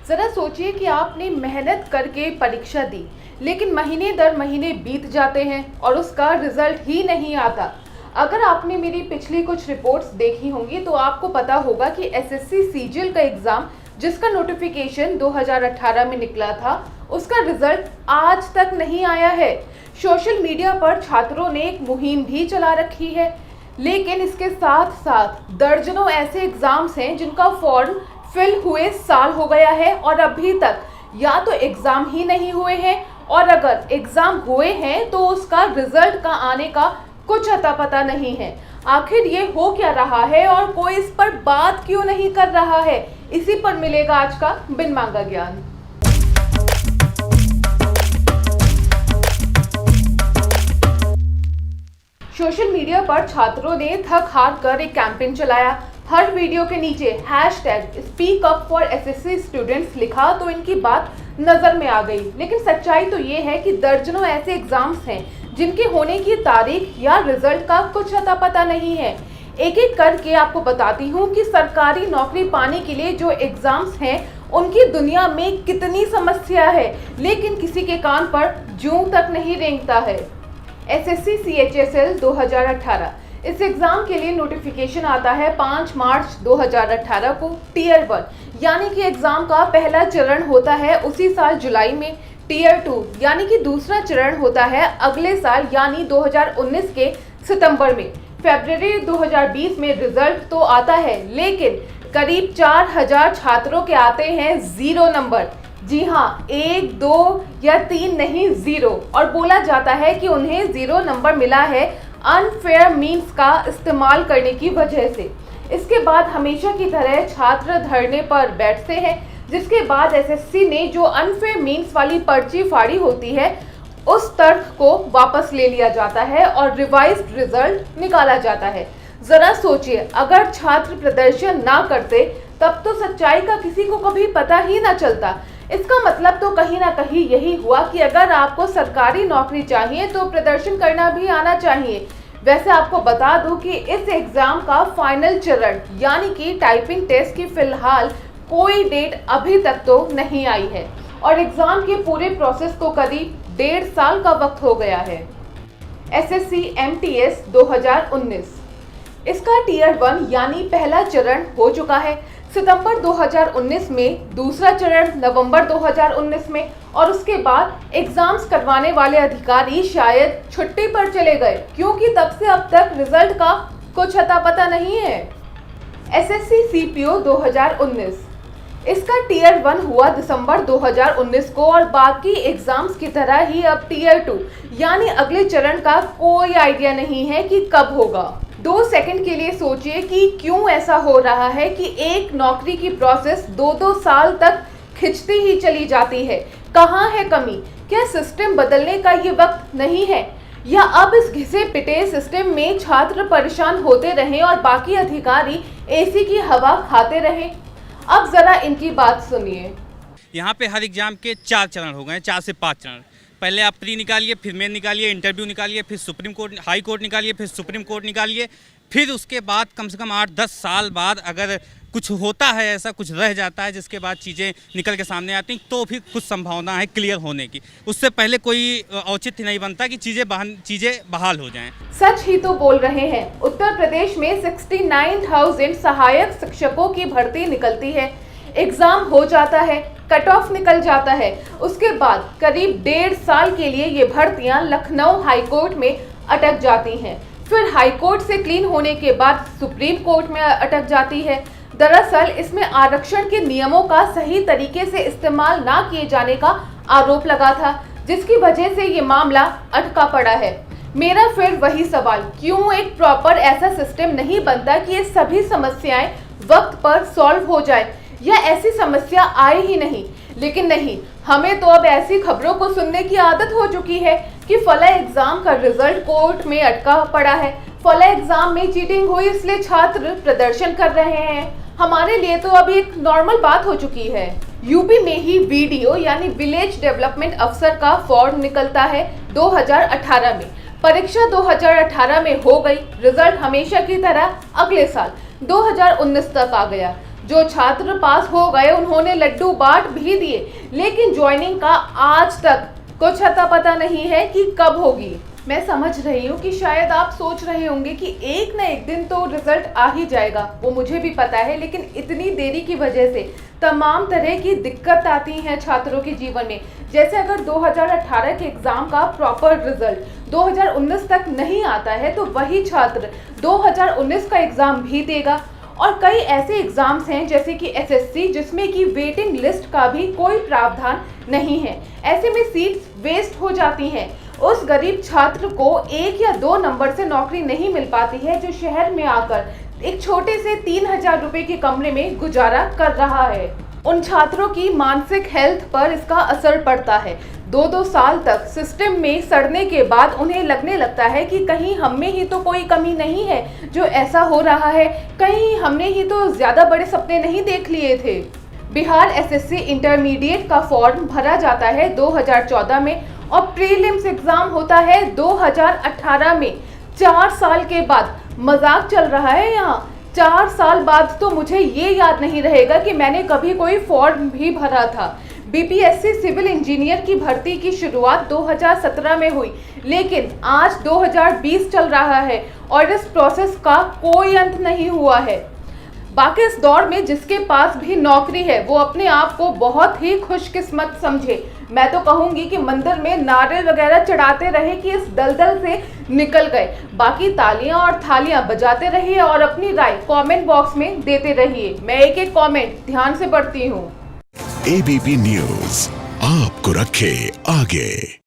ज़रा सोचिए कि आपने मेहनत करके परीक्षा दी, लेकिन महीने दर महीने बीत जाते हैं और उसका रिजल्ट ही नहीं आता। अगर आपने मेरी पिछली कुछ रिपोर्ट्स देखी होंगी तो आपको पता होगा कि एसएससी सीजीएल का एग्ज़ाम जिसका नोटिफिकेशन 2018 में निकला था, उसका रिजल्ट आज तक नहीं आया है। सोशल मीडिया पर छात्रों ने एक मुहिम भी चला रखी है, लेकिन इसके साथ साथ दर्जनों ऐसे एग्ज़ाम्स हैं जिनका फॉर्म फिल हुए साल हो गया है और अभी तक या तो एग्ज़ाम ही नहीं हुए हैं, और अगर एग्ज़ाम हुए हैं तो उसका रिजल्ट का आने का कुछ अता पता नहीं है। आखिर ये हो क्या रहा है और कोई इस पर बात क्यों नहीं कर रहा है? इसी पर मिलेगा आज का बिन मांगा ज्ञान। सोशल मीडिया पर छात्रों ने थक हार कर एक कैंपेन चलाया। हर वीडियो के नीचे #speak up for SSC students लिखा तो इनकी बात नज़र में आ गई। लेकिन सच्चाई तो ये है कि दर्जनों ऐसे एग्जाम्स हैं जिनके होने की तारीख या रिजल्ट का कुछ अता पता नहीं है। एक एक करके आपको बताती हूँ कि सरकारी नौकरी पाने के लिए जो एग्जाम्स हैं उनकी दुनिया में कितनी समस्या है, लेकिन किसी के कान पर जूं तक नहीं रेंगता है। एसएससी CHSL 2018, इस एग्ज़ाम के लिए नोटिफिकेशन आता है 5 मार्च 2018 को। टीयर 1 यानी कि एग्ज़ाम का पहला चरण होता है उसी साल जुलाई में। टीयर 2 यानी कि दूसरा चरण होता है अगले साल यानी 2019 के सितंबर में। फरवरी 2020 में रिजल्ट तो आता है, लेकिन करीब 4000 छात्रों के आते हैं 0 नंबर। जी हाँ, 1, 2 या 3 नहीं, 0। और बोला जाता है कि उन्हें 0 नंबर मिला है अनफेयर मीन्स का इस्तेमाल करने की वजह से। इसके बाद हमेशा की तरह छात्र धरने पर बैठते हैं, जिसके बाद एसएससी ने जो अनफेयर मीन्स वाली पर्ची फाड़ी होती है उस तर्क को वापस ले लिया जाता है और रिवाइज्ड रिजल्ट निकाला जाता है। ज़रा सोचिए, अगर छात्र प्रदर्शन ना करते तब तो सच्चाई का किसी को कभी पता ही ना चलता। इसका मतलब तो कहीं ना कहीं यही हुआ कि अगर आपको सरकारी नौकरी चाहिए तो प्रदर्शन करना भी आना चाहिए। वैसे आपको बता दूं कि इस एग्ज़ाम का फाइनल चरण यानी कि टाइपिंग टेस्ट की फ़िलहाल कोई डेट अभी तक तो नहीं आई है और एग्ज़ाम के पूरे प्रोसेस को करीब 1.5 साल का वक्त हो गया है। एसएससी MTS 2019, इसका टीयर 1 यानी पहला चरण हो चुका है सितंबर 2019 में, दूसरा चरण नवंबर 2019 में, और उसके बाद एग्जाम्स करवाने वाले अधिकारी शायद छुट्टी पर चले गए क्योंकि तब से अब तक रिजल्ट का कुछ अता पता नहीं है। एसएससी CPO 2019, इसका टीयर 1 हुआ दिसंबर 2019 को और बाकी एग्जाम्स की तरह ही अब टीयर 2 यानी अगले चरण का कोई आइडिया नहीं है कि कब होगा। 2 सेकंड के लिए सोचिए कि क्यों ऐसा हो रहा है कि एक नौकरी की प्रोसेस 2-2 साल तक खिंचती ही चली जाती है। कहाँ है कमी? क्या सिस्टम बदलने का ये वक्त नहीं है, या अब इस घिसे पिटे सिस्टम में छात्र परेशान होते रहें और बाकी अधिकारी एसी की हवा खाते रहें? अब जरा इनकी बात सुनिए। यहाँ पे हर एग्जाम के 4 चरण हो गए, 4 से 5 चरण। पहले आप प्री निकालिए, फिर मेन निकालिए, इंटरव्यू निकालिए, फिर सुप्रीम कोर्ट, हाई कोर्ट निकालिए, फिर सुप्रीम कोर्ट निकालिए, फिर उसके बाद कम से कम 8-10 साल बाद अगर कुछ होता है, ऐसा कुछ रह जाता है जिसके बाद चीज़ें निकल के सामने आती हैं तो भी कुछ संभावना है क्लियर होने की। उससे पहले कोई औचित्य नहीं बनता कि चीज़ें बहाल हो जाएं। सच ही तो बोल रहे हैं। उत्तर प्रदेश में 69,000 सहायक शिक्षकों की भर्ती निकलती है, एग्जाम हो जाता है, कट ऑफ निकल जाता है, उसके बाद करीब 1.5 साल के लिए ये भर्तियां लखनऊ हाई कोर्ट में अटक जाती हैं, फिर हाई कोर्ट से क्लीन होने के बाद सुप्रीम कोर्ट में अटक जाती है। दरअसल इसमें आरक्षण के नियमों का सही तरीके से इस्तेमाल ना किए जाने का आरोप लगा था, जिसकी वजह से ये मामला अटका पड़ा है। मेरा फिर वही सवाल, क्यों एक प्रॉपर ऐसा सिस्टम नहीं बनता कि ये सभी समस्याएं वक्त पर सॉल्व हो जाए या ऐसी समस्या आए ही नहीं। लेकिन नहीं, हमें तो अब ऐसी खबरों को सुनने की आदत हो चुकी है कि फला एग्जाम का रिजल्ट कोर्ट में अटका पड़ा है, फला एग्जाम में चीटिंग हुई इसलिए छात्र प्रदर्शन कर रहे हैं। हमारे लिए तो अभी एक नॉर्मल बात हो चुकी है। यूपी में ही वीडियो यानी विलेज डेवलपमेंट अफसर का फॉर्म निकलता है 2018 में। परीक्षा 2018 में हो गई, रिजल्ट हमेशा की तरह अगले साल 2019 तक आ गया। जो छात्र पास हो गए उन्होंने लड्डू बांट भी दिए, लेकिन ज्वाइनिंग का आज तक कुछ अता पता नहीं है कि कब होगी। मैं समझ रही हूँ कि शायद आप सोच रहे होंगे कि एक न एक दिन तो रिजल्ट आ ही जाएगा, वो मुझे भी पता है, लेकिन इतनी देरी की वजह से तमाम तरह की दिक्कत आती हैं छात्रों के जीवन में। जैसे अगर 2018 के एग्जाम का प्रॉपर रिजल्ट 2019 तक नहीं आता है तो वही छात्र 2019 का एग्जाम भी देगा। और कई ऐसे एग्जाम्स हैं जैसे कि एसएससी, जिसमें कि वेटिंग लिस्ट का भी कोई प्रावधान नहीं है। ऐसे में सीट्स वेस्ट हो जाती हैं। उस गरीब छात्र को 1 या 2 नंबर से नौकरी नहीं मिल पाती है, जो शहर में आकर एक छोटे से 3000 रुपए के कमरे में गुजारा कर रहा है। उन छात्रों की मानसिक हेल्थ पर इसका असर पड़ता है। 2-2 साल तक सिस्टम में सड़ने के बाद उन्हें लगने लगता है कि कहीं हम में ही तो कोई कमी नहीं है जो ऐसा हो रहा है, कहीं हमने ही तो ज़्यादा बड़े सपने नहीं देख लिए थे। बिहार एसएससी इंटरमीडिएट का फॉर्म भरा जाता है 2014 में और प्रीलिम्स एग्जाम होता है 2018 में। 4 साल के बाद। मजाक चल रहा है यहाँ। 4 साल बाद तो मुझे ये याद नहीं रहेगा कि मैंने कभी कोई फॉर्म भी भरा था। बीपीएससी सिविल इंजीनियर की भर्ती की शुरुआत 2017 में हुई, लेकिन आज 2020 चल रहा है और इस प्रोसेस का कोई अंत नहीं हुआ है। बाकी इस दौर में जिसके पास भी नौकरी है वो अपने आप को बहुत ही खुशकिस्मत समझे। मैं तो कहूँगी कि मंदिर में नारियल वगैरह चढ़ाते रहे कि इस दलदल से निकल गए। बाकी तालियां और थालियां बजाते रहिए और अपनी राय कमेंट बॉक्स में देते रहिए। मैं एक कमेंट ध्यान से पढ़ती हूँ। एबीपी न्यूज आपको रखे आगे।